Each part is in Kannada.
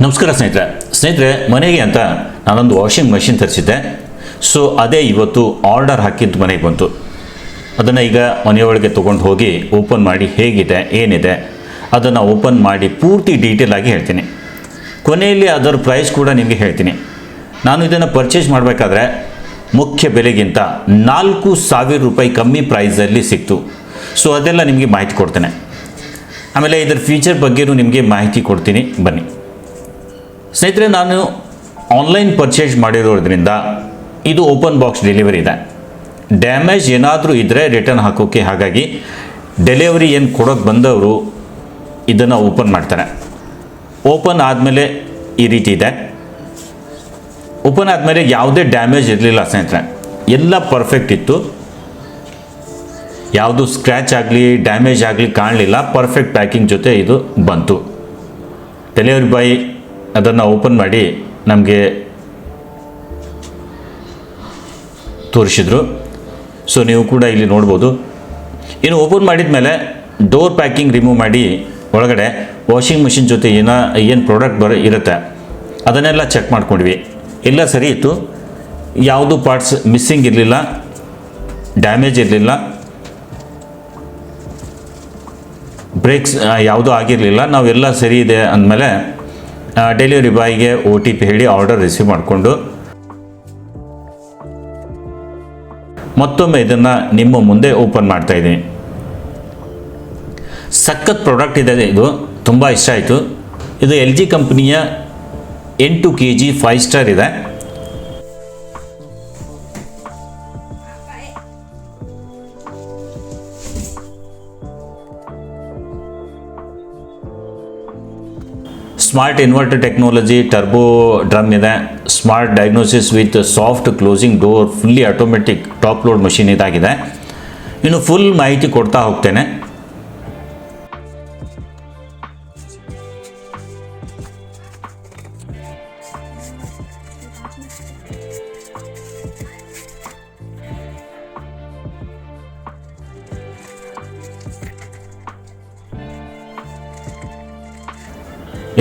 ನಮಸ್ಕಾರ ಸ್ನೇಹಿತರೆ ಮನೆಗೆ ಅಂತ ನಾನೊಂದು ವಾಷಿಂಗ್ ಮಷಿನ್ ತರಿಸಿದ್ದೆ. ಸೊ ಅದೇ ಇವತ್ತು ಆರ್ಡರ್ ಹಾಕಿದ್ದು ಮನೆಗೆ ಬಂತು. ಅದನ್ನು ಈಗ ಮನೆಯೊಳಗೆ ತೊಗೊಂಡು ಹೋಗಿ ಓಪನ್ ಮಾಡಿ ಹೇಗಿದೆ ಏನಿದೆ ಅದನ್ನು ಓಪನ್ ಮಾಡಿ ಪೂರ್ತಿ ಡೀಟೇಲ್ ಆಗಿ ಹೇಳ್ತೀನಿ. ಕೊನೆಯಲ್ಲಿ ಅದರ ಪ್ರೈಸ್ ಕೂಡ ನಿಮಗೆ ಹೇಳ್ತೀನಿ. ನಾನು ಇದನ್ನು ಪರ್ಚೇಸ್ ಮಾಡಬೇಕಾದ್ರೆ ಮುಖ್ಯ ಬೆಲೆಗಿಂತ 4,000 ರೂಪಾಯಿ ಕಮ್ಮಿ ಪ್ರೈಸಲ್ಲಿ ಸಿಕ್ತು. ಸೊ ಅದೆಲ್ಲ ನಿಮಗೆ ಮಾಹಿತಿ ಕೊಡ್ತೇನೆ. ಆಮೇಲೆ ಇದರ ಫೀಚರ್ ಬಗ್ಗೆಯೂ ನಿಮಗೆ ಮಾಹಿತಿ ಕೊಡ್ತೀನಿ, ಬನ್ನಿ. ಸ್ನೇಹಿತರೆ, ನಾನು ಆನ್ಲೈನ್ ಪರ್ಚೇಸ್ ಮಾಡಿರೋದ್ರಿಂದ ಇದು ಓಪನ್ ಬಾಕ್ಸ್ ಡೆಲಿವರಿ ಇದೆ. ಡ್ಯಾಮೇಜ್ ಏನಾದರೂ ಇದ್ದರೆ ರಿಟರ್ನ್ ಹಾಕೋಕ್ಕೆ, ಹಾಗಾಗಿ ಡೆಲಿವರಿ ಏನು ಕೊಡೋಕ್ಕೆ ಬಂದವರು ಇದನ್ನು ಓಪನ್ ಮಾಡ್ತಾರೆ. ಓಪನ್ ಆದಮೇಲೆ ಈ ರೀತಿ ಇದೆ. ಓಪನ್ ಆದಮೇಲೆ ಯಾವುದೇ ಡ್ಯಾಮೇಜ್ ಇರಲಿಲ್ಲ ಸ್ನೇಹಿತರೆ, ಎಲ್ಲ ಪರ್ಫೆಕ್ಟ್ ಇತ್ತು. ಯಾವುದು ಸ್ಕ್ರ್ಯಾಚ್ ಆಗಲಿ ಡ್ಯಾಮೇಜ್ ಆಗಲಿ ಕಾಣಲಿಲ್ಲ. ಪರ್ಫೆಕ್ಟ್ ಪ್ಯಾಕಿಂಗ್ ಜೊತೆ ಇದು ಬಂತು. ಡೆಲಿವರಿ ಬಾಯ್ ಅದನ್ನು ಓಪನ್ ಮಾಡಿ ನಮಗೆ ತೋರಿಸಿದ್ರು. ಸೊ ನೀವು ಕೂಡ ಇಲ್ಲಿ ನೋಡ್ಬೋದು. ಇನ್ನು ಓಪನ್ ಮಾಡಿದ ಮೇಲೆ ಡೋರ್ ಪ್ಯಾಕಿಂಗ್ ರಿಮೂವ್ ಮಾಡಿ ಒಳಗಡೆ ವಾಷಿಂಗ್ ಮಿಷಿನ್ ಜೊತೆ ಏನು ಪ್ರಾಡಕ್ಟ್ ಇರುತ್ತೆ ಅದನ್ನೆಲ್ಲ ಚೆಕ್ ಮಾಡ್ಕೊಂಡ್ವಿ. ಎಲ್ಲ ಸರಿ ಇತ್ತು. ಯಾವುದು ಪಾರ್ಟ್ಸ್ ಮಿಸ್ಸಿಂಗ್ ಇರಲಿಲ್ಲ, ಡ್ಯಾಮೇಜ್ ಇರಲಿಲ್ಲ, ಬ್ರೇಕ್ಸ್ ಯಾವುದೂ ಆಗಿರಲಿಲ್ಲ. ನಾವೆಲ್ಲ ಸರಿ ಇದೆ ಅಂದಮೇಲೆ ಡೆಲಿವರಿ ಬಾಯ್ಗೆ OTP ಹೇಳಿ ಆರ್ಡರ್ ರಿಸೀವ್ ಮಾಡಿಕೊಂಡು ಮತ್ತೊಮ್ಮೆ ಇದನ್ನು ನಿಮ್ಮ ಮುಂದೆ ಓಪನ್ ಮಾಡ್ತಾ ಇದ್ದೀನಿ. ಸಖತ್ ಪ್ರಾಡಕ್ಟ್ ಇದೆ. ಇದು ತುಂಬ ಇಷ್ಟ ಆಯಿತು. ಇದು LG ಕಂಪ್ನಿಯ 8 kg 5 ಸ್ಟಾರ್ ಇದೆ. Smart inverter technology, turbo drum ಇದೆ, smart diagnosis with soft closing door, fully automatic top load machine ಇದಾಗಿದೆ. ಇನ್ನು ಫುಲ್ ಮಾಹಿತಿ ಕೊಡ್ತಾ ಹೋಗ್ತೇನೆ.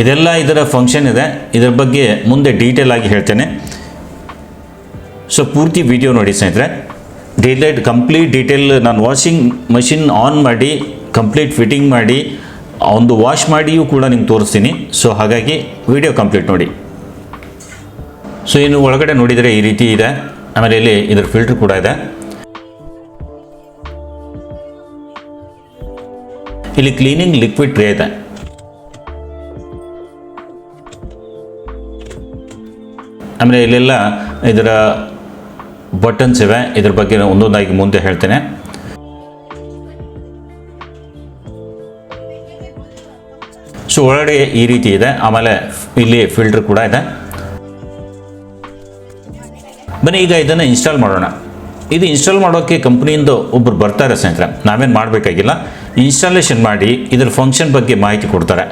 ಇದೆಲ್ಲ ಇದರ ಫಂಕ್ಷನ್ ಇದೆ. ಇದರ ಬಗ್ಗೆ ಮುಂದೆ ಡೀಟೇಲ್ ಆಗಿ ಹೇಳ್ತೇನೆ. ಸೊ ಪೂರ್ತಿ ವಿಡಿಯೋ ನೋಡಿ ಸ್ನೇಹಿತರೆ. ಕಂಪ್ಲೀಟ್ ಡೀಟೇಲ್ ನಾನು ವಾಷಿಂಗ್ ಮಷಿನ್ ಆನ್ ಮಾಡಿ ಕಂಪ್ಲೀಟ್ ಫಿಟ್ಟಿಂಗ್ ಮಾಡಿ ಒಂದು ವಾಶ್ ಮಾಡಿಯೂ ಕೂಡ ನಿಮ್ಗೆ ತೋರಿಸ್ತೀನಿ. ಸೊ ಹಾಗಾಗಿ ವಿಡಿಯೋ ಕಂಪ್ಲೀಟ್ ನೋಡಿ. ಸೊ ಇನ್ನು ಒಳಗಡೆ ನೋಡಿದರೆ ಈ ರೀತಿ ಇದೆ. ಆಮೇಲೆ ಇಲ್ಲಿ ಇದರ ಫಿಲ್ಟರ್ ಕೂಡ ಇದೆ. ಇಲ್ಲಿ ಕ್ಲೀನಿಂಗ್ ಲಿಕ್ವಿಡ್ ಟ್ರೇ ಇದೆ. ಆಮೇಲೆ ಇಲ್ಲೆಲ್ಲ ಇದರ ಬಟನ್ಸ್ ಇವೆ. ಇದ್ರ ಬಗ್ಗೆ ಒಂದೊಂದಾಗಿ ಮುಂದೆ ಹೇಳ್ತೇನೆ. ಸೊ ಒಳಗಡೆ ಈ ರೀತಿ ಇದೆ. ಆಮೇಲೆ ಇಲ್ಲಿ ಫಿಲ್ಟರ್ ಕೂಡ ಇದೆ. ಬನ್ನಿ ಈಗ ಇದನ್ನು ಇನ್ಸ್ಟಾಲ್ ಮಾಡೋಣ. ಇದು ಇನ್ಸ್ಟಾಲ್ ಮಾಡೋಕ್ಕೆ ಕಂಪ್ನಿಯಿಂದ ಒಬ್ಬರು ಬರ್ತಾರೆ ಸ್ನೇಹಿತರೆ. ನಾವೇನು ಮಾಡಬೇಕಾಗಿಲ್ಲ. ಇನ್ಸ್ಟಾಲೇಷನ್ ಮಾಡಿ ಇದರ ಫಂಕ್ಷನ್ ಬಗ್ಗೆ ಮಾಹಿತಿ ಕೊಡ್ತಾರೆ.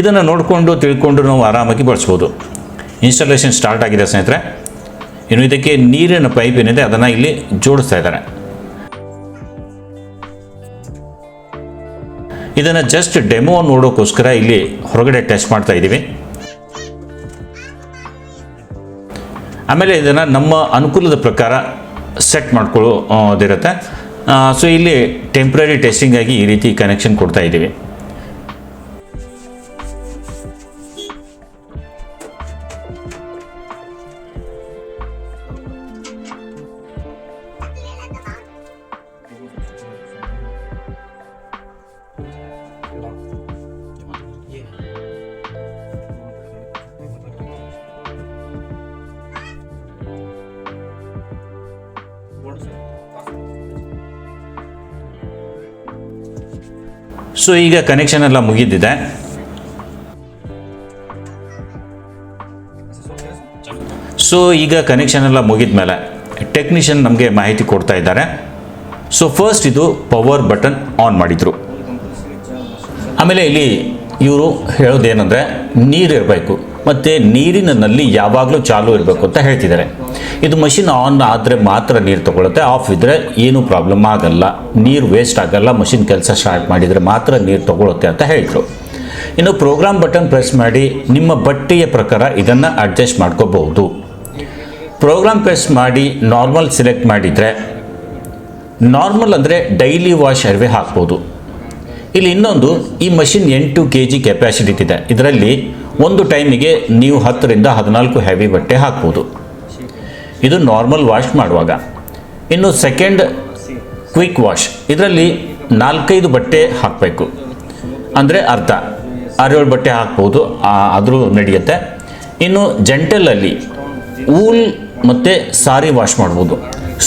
ಇದನ್ನು ನೋಡಿಕೊಂಡು ತಿಳ್ಕೊಂಡು ನಾವು ಆರಾಮಾಗಿ ಬಳಸ್ಬೋದು. ಇನ್ಸ್ಟಾಲೇಷನ್ ಸ್ಟಾರ್ಟ್ ಆಗಿದೆ ಸ್ನೇಹಿತರೆ. ಇನ್ನು ಇದಕ್ಕೆ ನೀರಿನ ಪೈಪ್ ಏನಿದೆ ಅದನ್ನು ಇಲ್ಲಿ ಜೋಡಿಸ್ತಾ ಇದ್ದಾರೆ. ಇದನ್ನು ಜಸ್ಟ್ ಡೆಮೋ ನೋಡೋಕ್ಕೋಸ್ಕರ ಇಲ್ಲಿ ಹೊರಗಡೆ ಟೆಸ್ಟ್ ಮಾಡ್ತಾ ಇದ್ದೀವಿ. ಆಮೇಲೆ ಇದನ್ನು ನಮ್ಮ ಅನುಕೂಲದ ಪ್ರಕಾರ ಸೆಟ್ ಮಾಡ್ಕೊಳ್ಳೋದಿರುತ್ತೆ. ಸೊ ಇಲ್ಲಿ ಟೆಂಪ್ರರಿ ಟೆಸ್ಟಿಂಗ್ ಆಗಿ ಈ ರೀತಿ ಕನೆಕ್ಷನ್ ಕೊಡ್ತಾ ಇದ್ದೀವಿ. ಸೊ ಈಗ ಕನೆಕ್ಷನ್ ಎಲ್ಲ ಮುಗಿದಿದೆ. ಸೊ ಈಗ ಕನೆಕ್ಷನ್ ಎಲ್ಲ ಮುಗಿದ ಮೇಲೆ ಟೆಕ್ನಿಷಿಯನ್ ನಮಗೆ ಮಾಹಿತಿ ಕೊಡ್ತಾ ಇದ್ದಾರೆ. ಸೊ ಫಸ್ಟ್ ಇದು ಪವರ್ ಬಟನ್ ಆನ್ ಮಾಡಿದರು. ಆಮೇಲೆ ಇಲ್ಲಿ ಇವರು ಹೇಳೋದೇನೆಂದರೆ ನೀರಿರಬೇಕು ಮತ್ತು ನೀರಿನ ನಲ್ಲಿ ಯಾವಾಗಲೂ ಚಾಲೂ ಇರಬೇಕು ಅಂತ ಹೇಳ್ತಿದ್ದಾರೆ. ಇದು ಮಷಿನ್ ಆನ್ ಆದರೆ ಮಾತ್ರ ನೀರು ತಗೊಳುತ್ತೆ. ಆಫ್ ಇದ್ದರೆ ಏನೂ ಪ್ರಾಬ್ಲಮ್ ಆಗಲ್ಲ, ನೀರು ವೇಸ್ಟ್ ಆಗಲ್ಲ. ಮಷಿನ್ ಕೆಲಸ ಸ್ಟಾರ್ಟ್ ಮಾಡಿದರೆ ಮಾತ್ರ ನೀರು ತಗೊಳುತ್ತೆ ಅಂತ ಹೇಳಿದರು. ಇನ್ನು ಪ್ರೋಗ್ರಾಮ್ ಬಟನ್ ಪ್ರೆಸ್ ಮಾಡಿ ನಿಮ್ಮ ಬಟ್ಟೆಯ ಪ್ರಕಾರ ಇದನ್ನು ಅಡ್ಜಸ್ಟ್ ಮಾಡ್ಕೋಬಹುದು. ಪ್ರೋಗ್ರಾಮ್ ಪ್ರೆಸ್ ಮಾಡಿ ನಾರ್ಮಲ್ ಸೆಲೆಕ್ಟ್ ಮಾಡಿದರೆ, ನಾರ್ಮಲ್ ಅಂದರೆ ಡೈಲಿ ವಾಶ್ ಅರಿವೆ ಹಾಕ್ಬೋದು. ಇಲ್ಲಿ ಇನ್ನೊಂದು, ಈ ಮಷಿನ್ 8 kg ಕೆಪಾಸಿಟಿ ಇದೆ. ಇದರಲ್ಲಿ ಒಂದು ಟೈಮಿಗೆ ನೀವು 10 ರಿಂದ 14 ಹೆವಿ ಬಟ್ಟೆ ಹಾಕ್ಬೋದು. ಇದು ನಾರ್ಮಲ್ ವಾಶ್ ಮಾಡುವಾಗ. ಇನ್ನು ಸೆಕೆಂಡ್ ಕ್ವಿಕ್ ವಾಶ್, ಇದರಲ್ಲಿ 4-5 ಬಟ್ಟೆ ಹಾಕಬೇಕು, ಅಂದರೆ ಅರ್ಧ 6-7 ಬಟ್ಟೆ ಹಾಕ್ಬೋದು, ಆದರೂ ನಡೆಯುತ್ತೆ. ಇನ್ನು ಜೆಂಟಲಲ್ಲಿ ಊಲ್ ಮತ್ತು ಸಾರಿ ವಾಶ್ ಮಾಡ್ಬೋದು.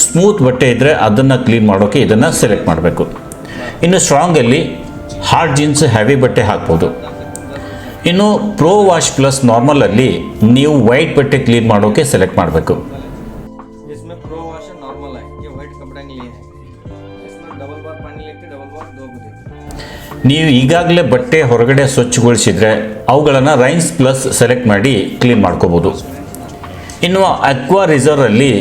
ಸ್ಮೂತ್ ಬಟ್ಟೆ ಇದ್ದರೆ ಅದನ್ನು ಕ್ಲೀನ್ ಮಾಡೋಕ್ಕೆ ಇದನ್ನು ಸೆಲೆಕ್ಟ್ ಮಾಡಬೇಕು. ಇನ್ನು ಸ್ಟ್ರಾಂಗಲ್ಲಿ ಹಾರ್ಡ್ ಜೀನ್ಸ್ ಹೆವಿ ಬಟ್ಟೆ ಹಾಕ್ಬೋದು. ಇನ್ನು ಪ್ರೋ ವಾಶ್ ಪ್ಲಸ್ ನಾರ್ಮಲಲ್ಲಿ ನೀವು ವೈಟ್ ಬಟ್ಟೆ ಕ್ಲೀನ್ ಮಾಡೋಕ್ಕೆ ಸೆಲೆಕ್ಟ್ ಮಾಡಬೇಕು. ನೀವು ಈಗಾಗಲೇ ಬಟ್ಟೆ ಹೊರಗಡೆ ಸ್ವಚ್ಛಗೊಳಿಸಿದರೆ ಅವುಗಳನ್ನು ರೈನ್ಸ್ ಪ್ಲಸ್ ಸೆಲೆಕ್ಟ್ ಮಾಡಿ ಕ್ಲೀನ್ ಮಾಡ್ಕೋಬೋದು. ಇನ್ನು ಅಕ್ವಾ ರಿಸರ್ವಲ್ಲಿ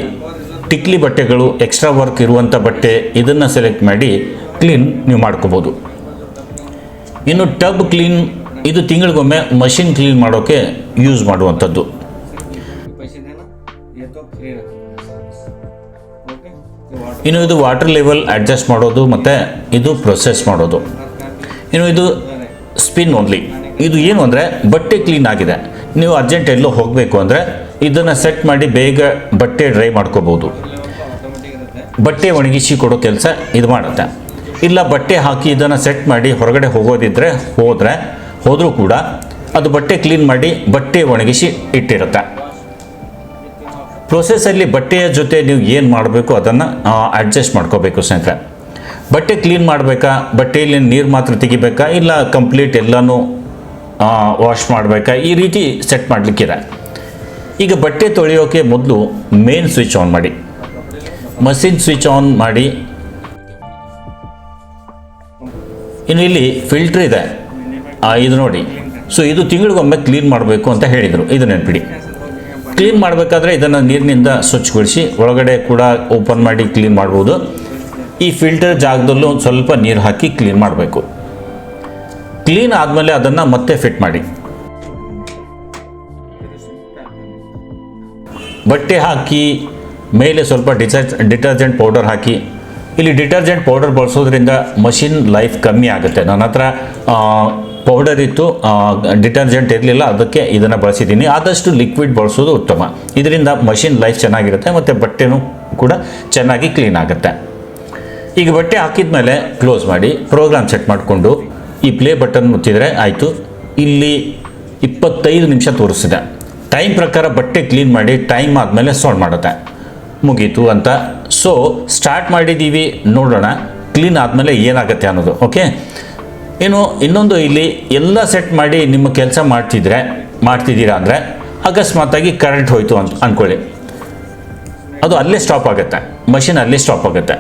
ಟಿಕ್ಲಿ ಬಟ್ಟೆಗಳು, ಎಕ್ಸ್ಟ್ರಾ ವರ್ಕ್ ಇರುವಂಥ ಬಟ್ಟೆ, ಇದನ್ನು ಸೆಲೆಕ್ಟ್ ಮಾಡಿ ಕ್ಲೀನ್ ನೀವು ಮಾಡ್ಕೋಬೋದು. ಇನ್ನು ಟಬ್ ಕ್ಲೀನ್, ಇದು ತಿಂಗಳಿಗೊಮ್ಮೆ ಮಷಿನ್ ಕ್ಲೀನ್ ಮಾಡೋಕ್ಕೆ ಯೂಸ್ ಮಾಡುವಂಥದ್ದು. ಇನ್ನು ಇದು ವಾಟರ್ ಲೆವೆಲ್ ಅಡ್ಜಸ್ಟ್ ಮಾಡೋದು ಮತ್ತು ಇದು ಪ್ರೊಸೆಸ್ ಮಾಡೋದು. ಇನ್ನು ಇದು ಸ್ಪಿನ್ ಓನ್ಲಿ. ಇದು ಏನು ಅಂದರೆ ಬಟ್ಟೆ ಕ್ಲೀನ್ ಆಗಿದೆ, ನೀವು ಅರ್ಜೆಂಟ್ ಎಲ್ಲೋ ಹೋಗಬೇಕು ಅಂದರೆ ಇದನ್ನು ಸೆಟ್ ಮಾಡಿ ಬೇಗ ಬಟ್ಟೆ ಡ್ರೈ ಮಾಡ್ಕೋಬೋದು. ಬಟ್ಟೆ ಒಣಗಿಸಿ ಕೊಡೋ ಕೆಲಸ ಇದು ಮಾಡುತ್ತೆ. ಇಲ್ಲ ಬಟ್ಟೆ ಹಾಕಿ ಇದನ್ನು ಸೆಟ್ ಮಾಡಿ ಹೊರಗಡೆ ಹೋಗೋದಿದ್ದರೆ ಹೋದರೂ ಕೂಡ ಅದು ಬಟ್ಟೆ ಕ್ಲೀನ್ ಮಾಡಿ ಬಟ್ಟೆ ಒಣಗಿಸಿ ಇಟ್ಟಿರುತ್ತೆ. ಪ್ರೊಸೆಸಲ್ಲಿ ಬಟ್ಟೆಯ ಜೊತೆ ನೀವು ಏನು ಮಾಡಬೇಕು ಅದನ್ನು ಅಡ್ಜಸ್ಟ್ ಮಾಡ್ಕೋಬೇಕು ಸ್ನೇಹಿತರೆ. ಬಟ್ಟೆ ಕ್ಲೀನ್ ಮಾಡಬೇಕಾ, ಬಟ್ಟೆಯಲ್ಲಿ ನೀರು ಮಾತ್ರ ತೆಗಿಬೇಕಾ, ಇಲ್ಲ ಕಂಪ್ಲೀಟ್ ಎಲ್ಲನೂ ವಾಶ್ ಮಾಡಬೇಕಾ, ಈ ರೀತಿ ಸೆಟ್ ಮಾಡಲಿಕ್ಕಿದೆ. ಈಗ ಬಟ್ಟೆ ತೊಳೆಯೋಕ್ಕೆ ಮೊದಲು ಮೇನ್ ಸ್ವಿಚ್ ಆನ್ ಮಾಡಿ, ಮಷಿನ್ ಸ್ವಿಚ್ ಆನ್ ಮಾಡಿ. ಇನ್ನು ಇಲ್ಲಿ ಫಿಲ್ಟ್ರ್ ಇದೆ, ಇದು ನೋಡಿ. ಸೊ ಇದು ತಿಂಗಳಿಗೊಮ್ಮೆ ಕ್ಲೀನ್ ಮಾಡಬೇಕು ಅಂತ ಹೇಳಿದರು, ಇದು ನೆನಪಿಡಿ. ಕ್ಲೀನ್ ಮಾಡಬೇಕಾದ್ರೆ ಇದನ್ನು ನೀರಿನಿಂದ ಸ್ವಚ್ಛಗೊಳಿಸಿ ಒಳಗಡೆ ಕೂಡ ಓಪನ್ ಮಾಡಿ ಕ್ಲೀನ್ ಮಾಡ್ಬೋದು. ಈ ಫಿಲ್ಟರ್ ಜಾಗದಲ್ಲೂ ಒಂದು ಸ್ವಲ್ಪ ನೀರು ಹಾಕಿ ಕ್ಲೀನ್ ಮಾಡಬೇಕು. ಕ್ಲೀನ್ ಆದಮೇಲೆ ಅದನ್ನು ಮತ್ತೆ ಫಿಟ್ ಮಾಡಿ. ಬಟ್ಟೆ ಹಾಕಿ ಮೇಲೆ ಸ್ವಲ್ಪ ಡಿಟರ್ಜೆಂಟ್ ಪೌಡರ್ ಹಾಕಿ. ಇಲ್ಲಿ ಡಿಟರ್ಜೆಂಟ್ ಪೌಡರ್ ಬಳಸೋದ್ರಿಂದ ಮಷಿನ್ ಲೈಫ್ ಕಮ್ಮಿ ಆಗುತ್ತೆ. ನನ್ನ ಹತ್ರ ಪೌಡರ್ ಇತ್ತು, ಡಿಟರ್ಜೆಂಟ್ ಇರಲಿಲ್ಲ, ಅದಕ್ಕೆ ಇದನ್ನು ಬಳಸಿದ್ದೀನಿ. ಆದಷ್ಟು ಲಿಕ್ವಿಡ್ ಬಳಸೋದು ಉತ್ತಮ. ಇದರಿಂದ ಮಷಿನ್ ಲೈಫ್ ಚೆನ್ನಾಗಿರುತ್ತೆ ಮತ್ತು ಬಟ್ಟೆನೂ ಕೂಡ ಚೆನ್ನಾಗಿ ಕ್ಲೀನ್ ಆಗುತ್ತೆ. ಈಗ ಬಟ್ಟೆ ಹಾಕಿದ ಮೇಲೆ ಕ್ಲೋಸ್ ಮಾಡಿ ಪ್ರೋಗ್ರಾಮ್ ಸೆಟ್ ಮಾಡಿಕೊಂಡು ಈ ಪ್ಲೇ ಬಟನ್ ಒತ್ತಿದರೆ ಆಯಿತು. ಇಲ್ಲಿ 25 ನಿಮಿಷ ತೋರಿಸಿದೆ. ಟೈಮ್ ಪ್ರಕಾರ ಬಟ್ಟೆ ಕ್ಲೀನ್ ಮಾಡಿ ಟೈಮ್ ಆದಮೇಲೆ ಸಾಲ್ವ್ ಮಾಡುತ್ತೆ, ಮುಗೀತು ಅಂತ. ಸೊ ಸ್ಟಾರ್ಟ್ ಮಾಡಿದ್ದೀವಿ, ನೋಡೋಣ ಕ್ಲೀನ್ ಆದಮೇಲೆ ಏನಾಗುತ್ತೆ ಅನ್ನೋದು. ಓಕೆ, ಇನ್ನೊಂದು, ಇಲ್ಲಿ ಎಲ್ಲ ಸೆಟ್ ಮಾಡಿ ನಿಮ್ಮ ಕೆಲಸ ಮಾಡ್ತಿದ್ದೀರಾ ಅಂದರೆ ಅಕಸ್ಮಾತಾಗಿ ಕರೆಂಟ್ ಹೋಯಿತು ಅಂತ ಅಂದ್ಕೊಳ್ಳಿ, ಅದು ಅಲ್ಲೇ ಸ್ಟಾಪ್ ಆಗುತ್ತೆ, ಮಷಿನ್ ಅಲ್ಲೇ ಸ್ಟಾಪ್ ಆಗುತ್ತೆ.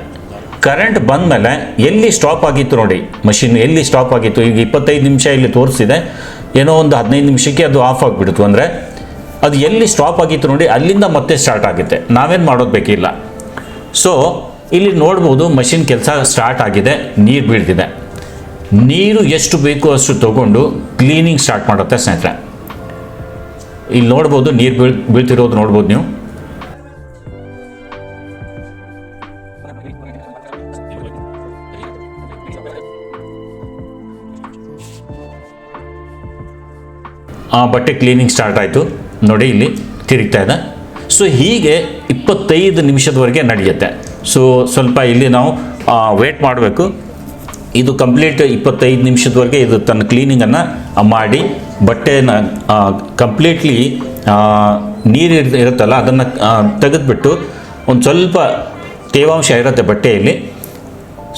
ಕರೆಂಟ್ ಬಂದ ಮೇಲೆ ಎಲ್ಲಿ ಸ್ಟಾಪ್ ಆಗಿತ್ತು ನೋಡಿ, ಮಷಿನ್ ಎಲ್ಲಿ ಸ್ಟಾಪ್ ಆಗಿತ್ತು, ಈಗ 25 ನಿಮಿಷ ಇಲ್ಲಿ ತೋರಿಸಿದೆ, ಏನೋ ಒಂದು 15 ನಿಮಿಷಕ್ಕೆ ಅದು ಆಫ್ ಆಗಿಬಿಡ್ತು ಅಂದರೆ ಅದು ಎಲ್ಲಿ ಸ್ಟಾಪ್ ಆಗಿತ್ತು ನೋಡಿ, ಅಲ್ಲಿಂದ ಮತ್ತೆ ಸ್ಟಾರ್ಟ್ ಆಗುತ್ತೆ. ನಾವೇನು ಮಾಡೋದು ಬೇಕಿಲ್ಲ. ಸೊ ಇಲ್ಲಿ ನೋಡ್ಬೋದು ಮಷಿನ್ ಕೆಲಸ ಸ್ಟಾರ್ಟ್ ಆಗಿದೆ, ನೀರು ಬೀಳ್ತಿದೆ. ನೀರು ಎಷ್ಟು ಬೇಕೋ ಅಷ್ಟು ತಗೊಂಡು ಕ್ಲೀನಿಂಗ್ ಸ್ಟಾರ್ಟ್ ಮಾಡುತ್ತೆ ಸ್ನೇಹಿತರೆ. ಇಲ್ಲಿ ನೋಡ್ಬೋದು ನೀರು ಬೀಳ್ತಿರೋದು ನೋಡ್ಬೋದು ನೀವು. ಬಟ್ಟೆ ಕ್ಲೀನಿಂಗ್ ಸ್ಟಾರ್ಟ್ ಆಯಿತು ನೋಡಿ, ಇಲ್ಲಿ ತಿರುಗ್ತಾ ಇದೆ. ಸೊ ಹೀಗೆ 25 ನಿಮಿಷದವರೆಗೆ ನಡೆಯುತ್ತೆ. ಸೊ ಸ್ವಲ್ಪ ಇಲ್ಲಿ ನಾವು ವೇಟ್ ಮಾಡಬೇಕು. ಇದು ಕಂಪ್ಲೀಟ್ 25 ನಿಮಿಷದವರೆಗೆ ಇದು ತನ್ನ ಕ್ಲೀನಿಂಗನ್ನು ಮಾಡಿ ಬಟ್ಟೆನ ಕಂಪ್ಲೀಟ್ಲಿ ನೀರು ಇರುತ್ತಲ್ಲ ಅದನ್ನು ತೆಗೆದುಬಿಟ್ಟು ಒಂದು ಸ್ವಲ್ಪ ತೇವಾಂಶ ಇರುತ್ತೆ ಬಟ್ಟೆಯಲ್ಲಿ.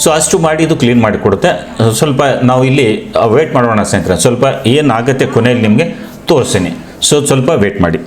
ಸೊ ಅಷ್ಟು ಮಾಡಿ ಇದು ಕ್ಲೀನ್ ಮಾಡಿಕೊಡುತ್ತೆ. ಸ್ವಲ್ಪ ನಾವು ಇಲ್ಲಿ ವೇಟ್ ಮಾಡೋಣ ಸ್ನೇಹಿತರೆ, ಸ್ವಲ್ಪ ಏನಾಗುತ್ತೆ ಕೊನೆಯಲ್ಲಿ ನಿಮಗೆ ತೋರಿಸ್ತೀನಿ. ಸೊ ಸ್ವಲ್ಪ ವೇಟ್ ಮಾಡಿ.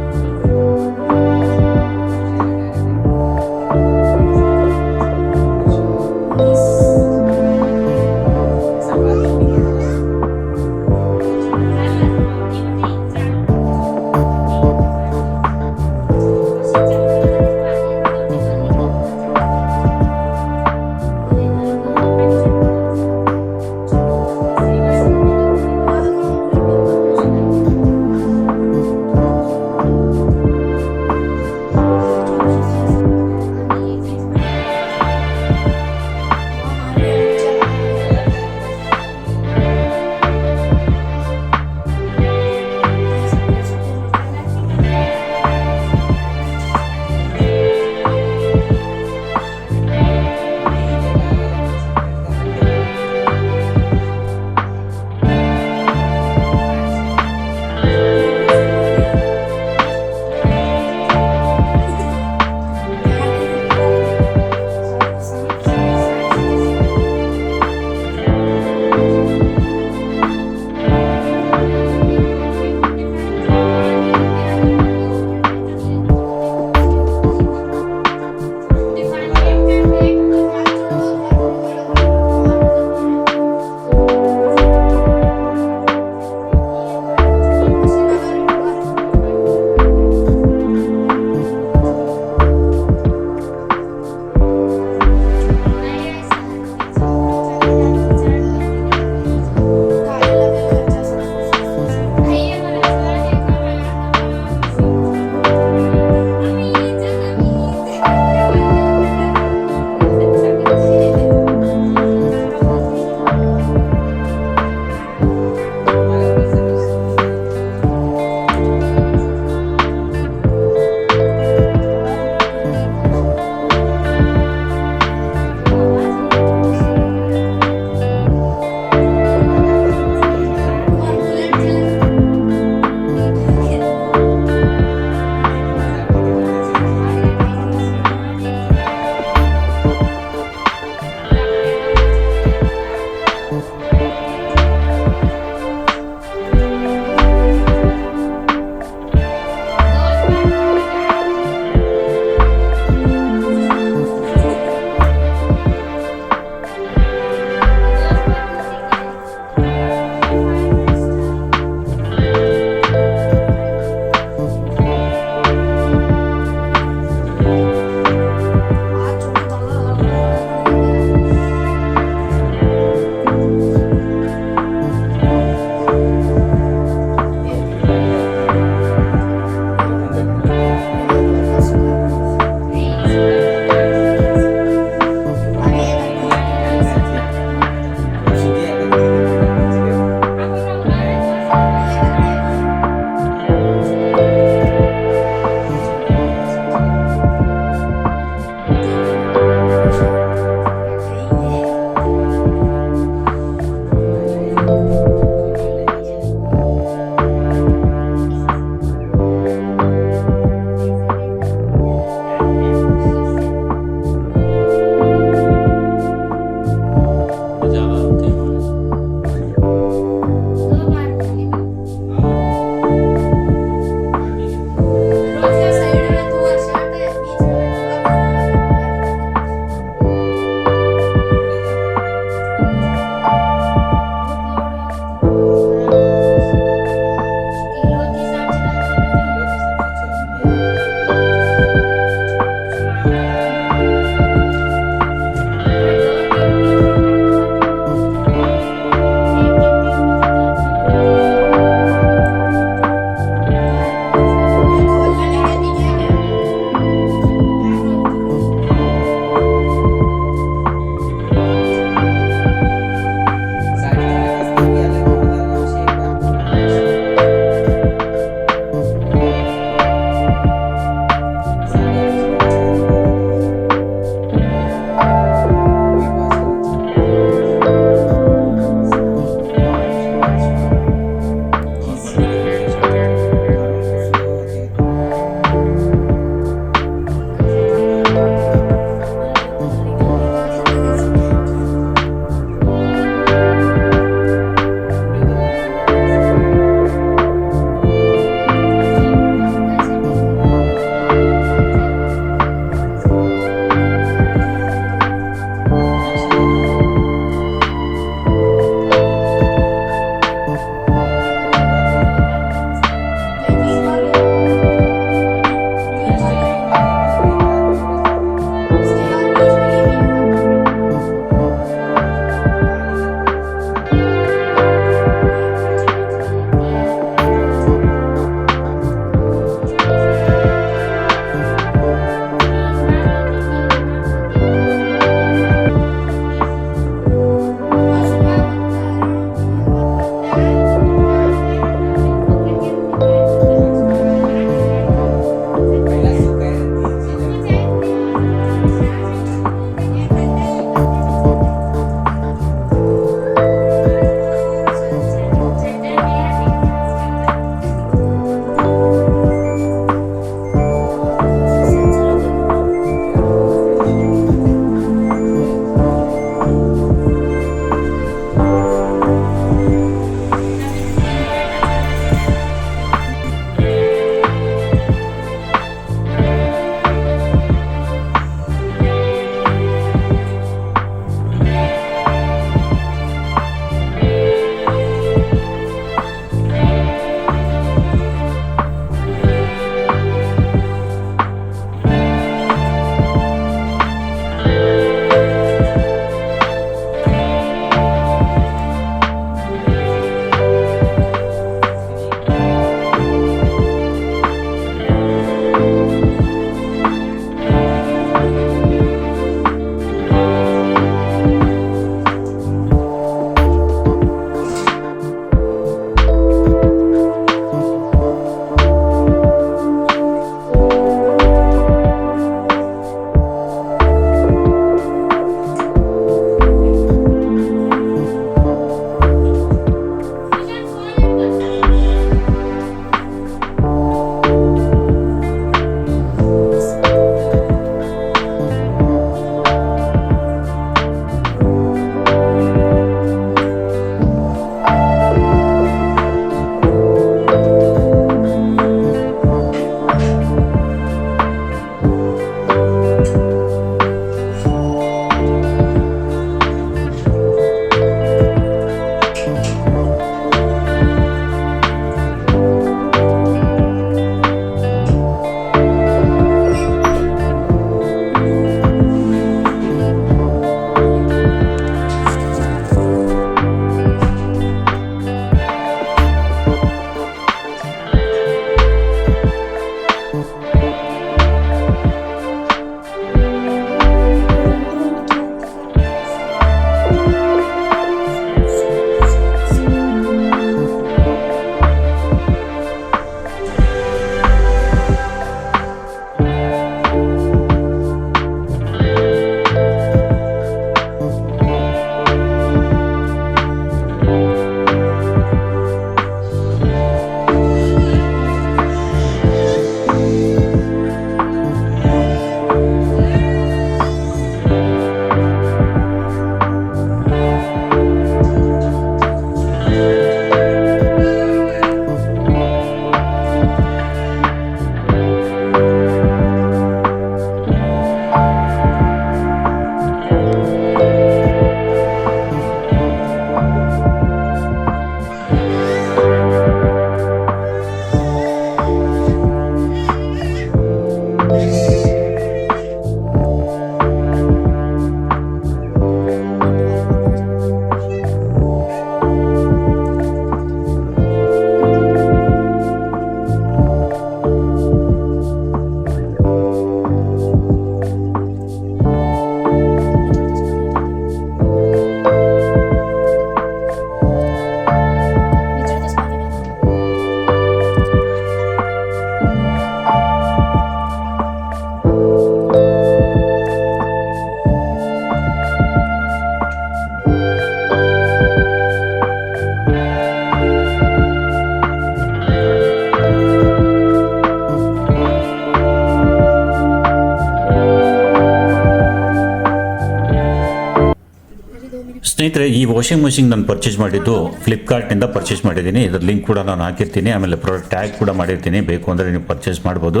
ಸ್ನೇಹಿತರೆ, ಈ ವಾಷಿಂಗ್ ಮಷಿನ್ ನಾನು ಪರ್ಚೇಸ್ ಮಾಡಿದ್ದು ಫ್ಲಿಪ್ಕಾರ್ಟ್ನಿಂದ ಪರ್ಚೇಸ್ ಮಾಡಿದ್ದೀನಿ. ಇದರ ಲಿಂಕ್ ಕೂಡ ನಾನು ಹಾಕಿರ್ತೀನಿ, ಆಮೇಲೆ ಪ್ರಾಡಕ್ಟ್ ಟ್ಯಾಗ್ ಕೂಡ ಮಾಡಿರ್ತೀನಿ. ಬೇಕು ಅಂದರೆ ನೀವು ಪರ್ಚೇಸ್ ಮಾಡ್ಬೋದು.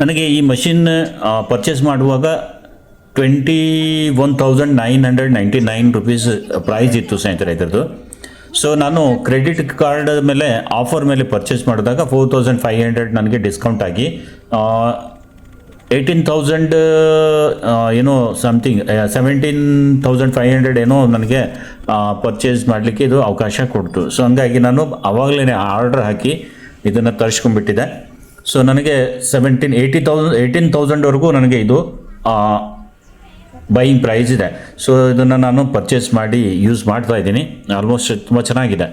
ನನಗೆ ಈ ಮಷಿನ್ ಪರ್ಚೇಸ್ ಮಾಡುವಾಗ 21,999 ರುಪೀಸ್ ಪ್ರೈಸ್ ಇತ್ತು ಸ್ನೇಹಿತರೆ ಇದರದ್ದು. ಸೊ ನಾನು ಕ್ರೆಡಿಟ್ ಕಾರ್ಡ್ ಮೇಲೆ ಆಫರ್ ಮೇಲೆ ಪರ್ಚೇಸ್ ಮಾಡಿದಾಗ 4,500 ನನಗೆ ಡಿಸ್ಕೌಂಟ್ ಆಗಿ 18,000 ಏನೋ ಸಮಥಿಂಗ್ 17,500 ಏನೋ ನನಗೆ ಪರ್ಚೇಸ್ ಮಾಡಲಿಕ್ಕೆ ಇದು ಅವಕಾಶ ಕೊಡ್ತು. ಸೊ ಹಂಗಾಗಿ ನಾನು ಆವಾಗಲೇ ಆರ್ಡರ್ ಹಾಕಿ ಇದನ್ನು ತರಿಸ್ಕೊಂಡ್ಬಿಟ್ಟಿದ್ದೆ. ಸೊ ನನಗೆ 18,000ವರೆಗೂ ನನಗೆ ಇದು ಬೈಯಿಂಗ್ ಪ್ರೈಸ್ ಇದೆ. ಸೊ ಇದನ್ನು ನಾನು ಪರ್ಚೇಸ್ ಮಾಡಿ ಯೂಸ್ ಮಾಡ್ತಾ ಇದ್ದೀನಿ. ಆಲ್ಮೋಸ್ಟ್ ತುಂಬ ಚೆನ್ನಾಗಿದೆ.